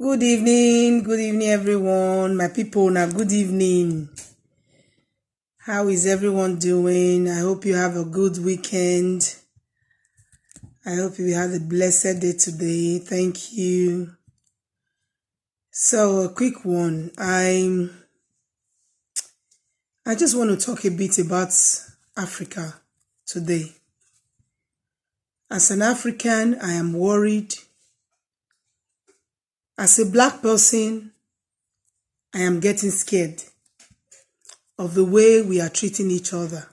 Good evening, everyone. My people, now good evening. How is everyone doing? I hope you have a good weekend. I hope you have a blessed day today. Thank you. So, a quick one. I just want to talk a bit about Africa today. As an African, I am worried. As a black person, I am getting scared of the way we are treating each other.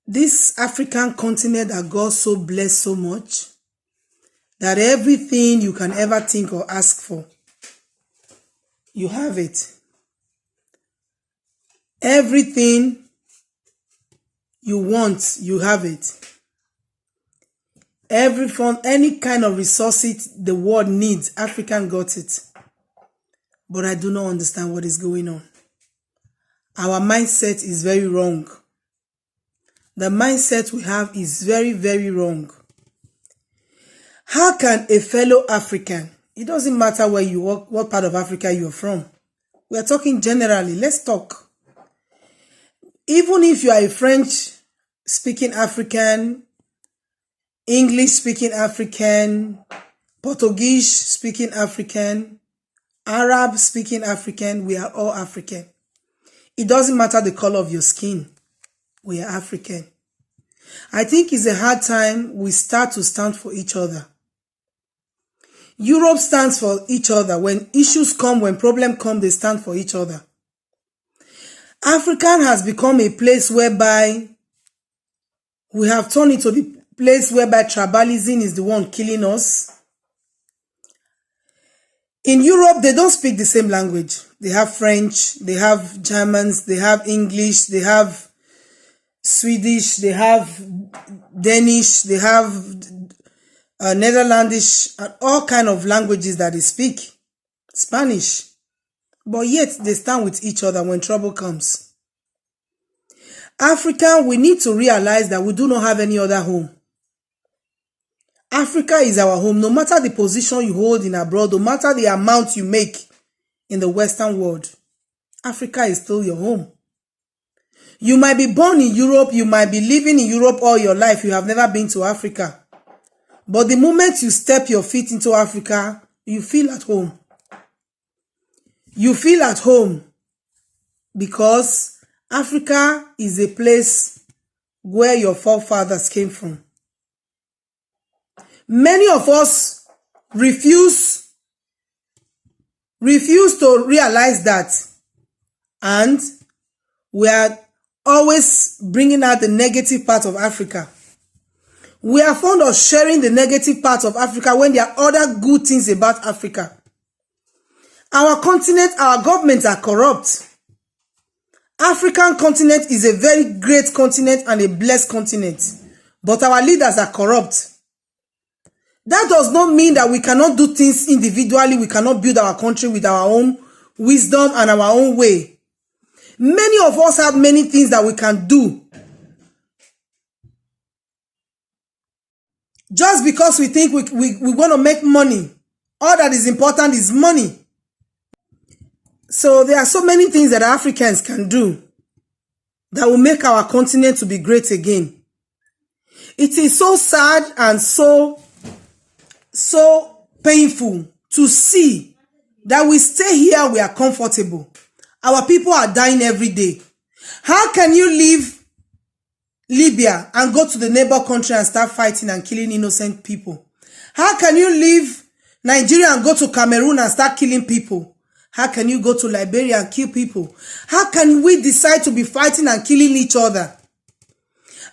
This African continent that God so blessed so much that everything you can ever think or ask for, you have it. Everything you want, you have it. Any kind of resources the world needs, African got it. But I do not understand what is going on. Our mindset is very wrong. The mindset we have is very, very wrong. How can a fellow African, it doesn't matter where you work, what part of Africa you're from. We are talking generally. Let's talk. Even if you are a French-speaking African, English-speaking African, Portuguese-speaking African, Arab-speaking African, we are all African. It doesn't matter the color of your skin. We are African. I think it's a hard time we start to stand for each other. Europe stands for each other. When issues come, when problems come, they stand for each other. Africa has become a place whereby we have turned into the place whereby tribalism is the one killing us. In Europe, they don't speak the same language. They have French, they have Germans, they have English, they have Swedish, they have Danish, they have Netherlandish, and all kind of languages that they speak. Spanish. But yet, they stand with each other when trouble comes. Africa, we need to realize that we do not have any other home. Africa is our home. No matter the position you hold in abroad, no matter the amount you make in the Western world, Africa is still your home. You might be born in Europe, you might be living in Europe all your life, you have never been to Africa. But the moment you step your feet into Africa, you feel at home. You feel at home because Africa is a place where your forefathers came from. Many of us refuse to realize that, and we are always bringing out the negative part of Africa. We are fond of sharing the negative part of Africa when there are other good things about Africa. Our continent, our governments are corrupt. African continent is a very great continent and a blessed continent, but our leaders are corrupt. That does not mean that we cannot do things individually. We cannot build our country with our own wisdom and our own way. Many of us have many things that we can do. Just because we think we want to make money, all that is important is money. So there are so many things that Africans can do that will make our continent to be great again. It is so sad and so painful to see that we stay here, we are comfortable. Our people are dying every day. How can you leave Libya and go to the neighbor country and start fighting and killing innocent people? How can you leave Nigeria and go to Cameroon and start killing people? How can you go to Liberia and kill people? How can we decide to be fighting and killing each other?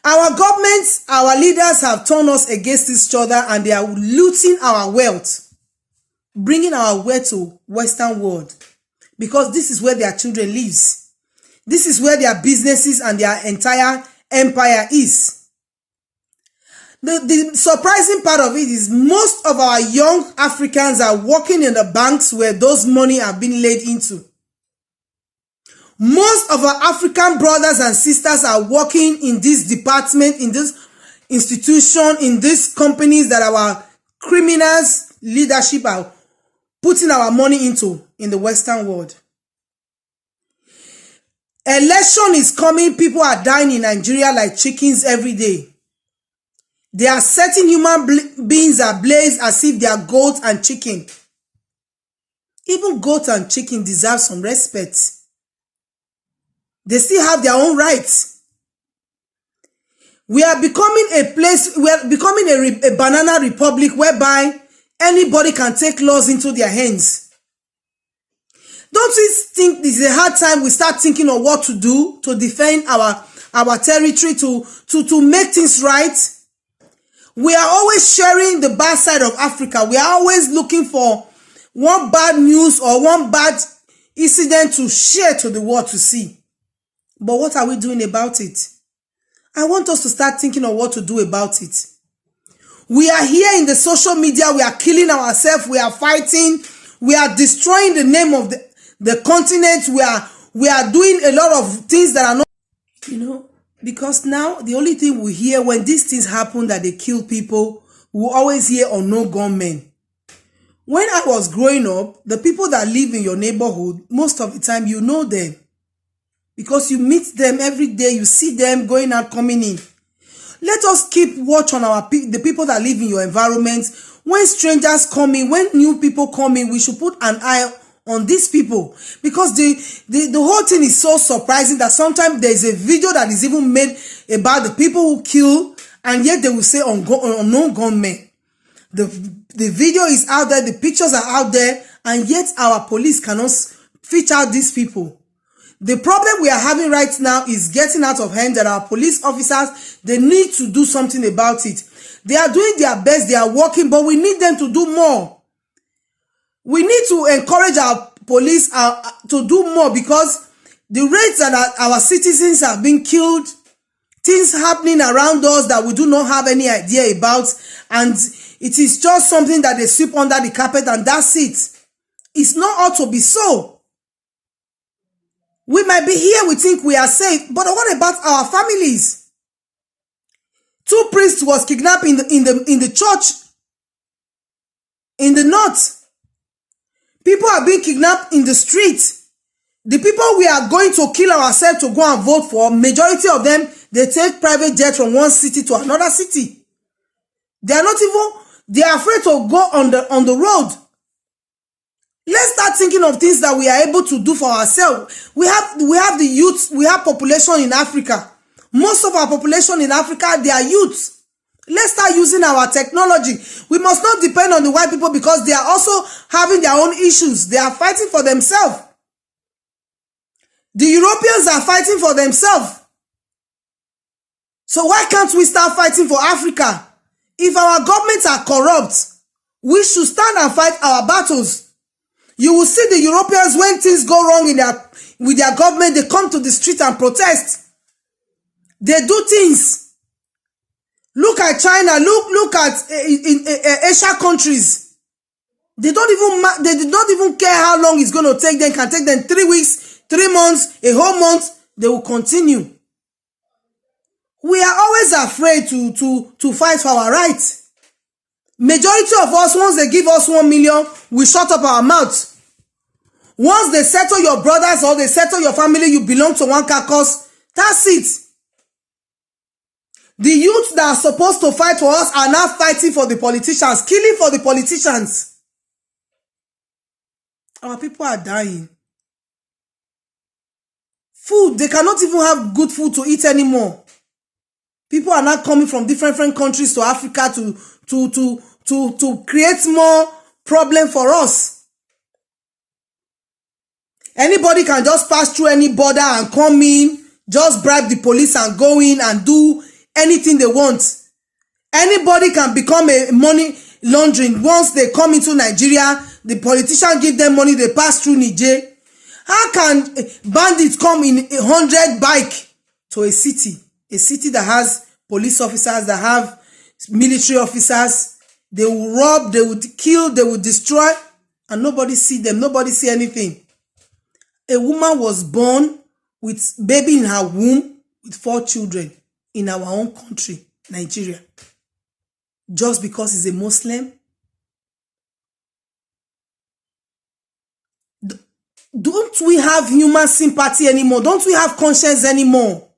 Our governments, our leaders have turned us against each other and they are looting our wealth, bringing our wealth to Western world because this is where their children live. This is where their businesses and their entire empire is. The surprising part of it is most of our young Africans are working in the banks where those money have been laid into. Most of our African brothers and sisters are working in this department, in this institution, in these companies that our criminals leadership are putting our money into in the Western world. Election is coming. People are dying in Nigeria like chickens every day. They are setting human beings ablaze as if they are goats and chicken. Even goats and chicken deserve some respect. They still have their own rights. We are becoming a banana republic whereby anybody can take laws into their hands. Don't we think this is a hard time we start thinking of what to do to defend our territory, to make things right? We are always sharing the bad side of Africa. We are always looking for one bad news or one bad incident to share to the world to see. But what are we doing about it? I want us to start thinking of what to do about it. We are here in the social media. We are killing ourselves. We are fighting. We are destroying the name of the continent. We are doing a lot of things that are not, because now the only thing we hear when these things happen that they kill people, we always hear unknown gunmen. When I was growing up, the people that live in your neighborhood, most of the time you know them because you meet them every day. You see them going out, coming in. Let us keep watch on the people that live in your environment. When strangers come in, when new people come in, we should put an eye on these people, because the whole thing is so surprising that sometimes there's a video that is even made about the people who kill, and yet they will say unknown gunmen. The video is out there, the pictures are out there, and yet our police cannot feature out these people. The problem we are having right now is getting out of hand, that our police officers, they need to do something about it. They are doing their best, they are working, but we need them to do more. We need to encourage our police to do more, because the rates that our citizens are being killed, things happening around us that we do not have any idea about, and it is just something that they sweep under the carpet and that's it. It's not ought to be so. We might be here, we think we are safe, but what about our families? 2 priests was kidnapped in the church in the north. People are being kidnapped in the streets. The people we are going to kill ourselves to go and vote for, majority of them, they take private jet from one city to another city. They are afraid to go on the road. Let's start thinking of things that we are able to do for ourselves. We have the youth, we have population in Africa. Most of our population in Africa, they are youth. Let's start using our technology. We must not depend on the white people, because they are also having their own issues. They are fighting for themselves. The Europeans are fighting for themselves. So why can't we start fighting for Africa? If our governments are corrupt, we should stand and fight our battles. You will see the Europeans, when things go wrong with their government, they come to the street and protest. They do things. Look at China. Look at Asia countries. They did not even care how long it's going to take them. It can take them 3 weeks, 3 months, a whole month. They will continue. We are always afraid to fight for our rights. Majority of us, once they give us 1 million, we shut up our mouths. Once they settle your brothers or they settle your family, you belong to one carcass, that's it. The youth that are supposed to fight for us are now fighting for the politicians, killing for the politicians. Our people are dying. Food, they cannot even have good food to eat anymore. People are now coming from different countries to Africa to create more problem for us. Anybody can just pass through any border and come in, just bribe the police and go in and do anything they want. Anybody can become a money laundering. Once they come into Nigeria, the politician give them money, they pass through Niger. How can bandits come in 100 bike to a city that has police officers, that have military officers? They will rob, they will kill, they will destroy, and nobody see them, nobody see anything. A woman was born with baby in her womb with 4 children in our own country, Nigeria. Just because he's a Muslim? Don't we have human sympathy anymore? Don't we have conscience anymore?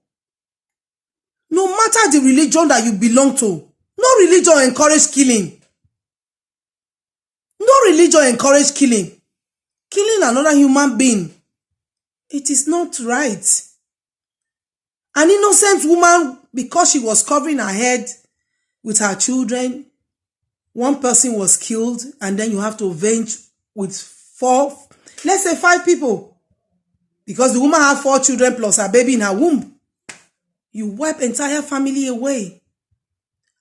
No matter the religion that you belong to, no religion encourage killing. No religion encourage killing. Killing another human being, it is not right. An innocent woman, because she was covering her head with her children, one person was killed, and then you have to avenge with 4, let's say 5 people. Because the woman had 4 children plus her baby in her womb. You wipe entire family away.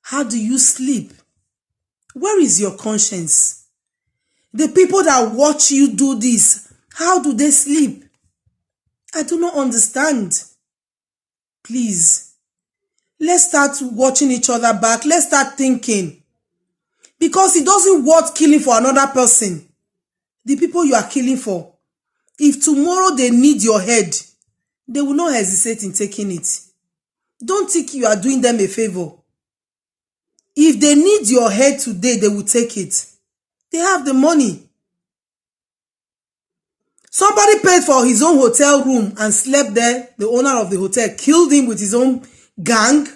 How do you sleep? Where is your conscience? The people that watch you do this, how do they sleep? I do not understand. Please, let's start watching each other back. Let's start thinking. Because it doesn't worth killing for another person. The people you are killing for, if tomorrow they need your head, they will not hesitate in taking it. Don't think you are doing them a favor. If they need your head today, they will take it. They have the money. Somebody paid for his own hotel room and slept there. The owner of the hotel killed him with his own gang.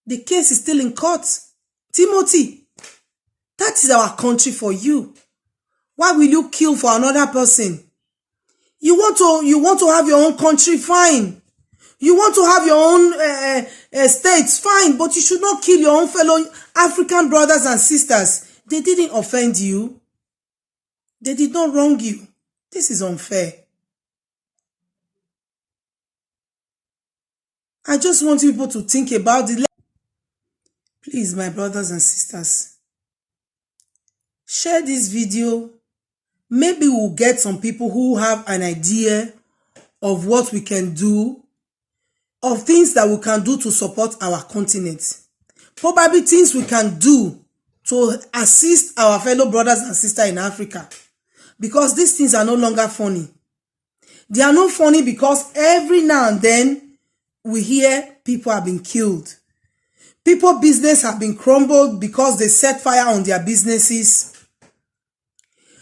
The case is still in court. Timothy, that is our country for you. Why will you kill for another person? You want to have your own country, fine. You want to have your own states, fine. But you should not kill your own fellow African brothers and sisters. They didn't offend you. They did not wrong you. This is unfair. I just want people to think about it. Please, my brothers and sisters, share this video. Maybe we'll get some people who have an idea of what we can do, of things that we can do to support our continent. Probably things we can do to assist our fellow brothers and sisters in Africa. Because these things are no longer funny. They are not funny because every now and then we hear people have been killed. People's business have been crumbled because they set fire on their businesses.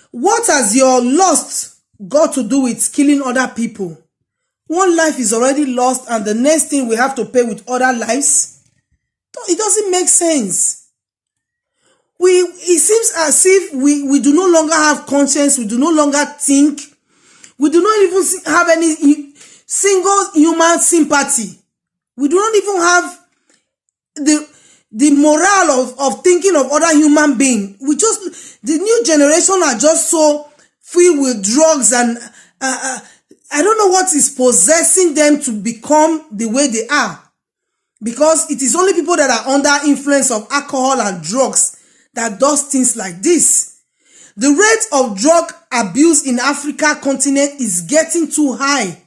What has your loss got to do with killing other people? One life is already lost and the next thing we have to pay with other lives? It doesn't make sense. It seems as if we do no longer have conscience, we do no longer think, we do not even have any single human sympathy. We do not even have the morale of thinking of other human beings. The new generation are just so filled with drugs and I don't know what is possessing them to become the way they are. Because it is only people that are under influence of alcohol and drugs that does things like this. The rate of drug abuse in Africa continent is getting too high.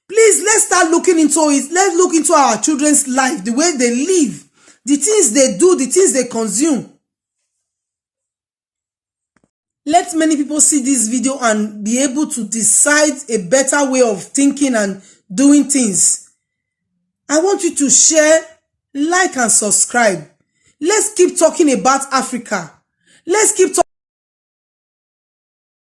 Please, let's start looking into it. Let's look into our children's life, the way they live, the things they do, the things they consume. Let many people see this video and be able to decide a better way of thinking and doing things. I want you to share, like, and subscribe. Let's keep talking about Africa. Let's keep talking.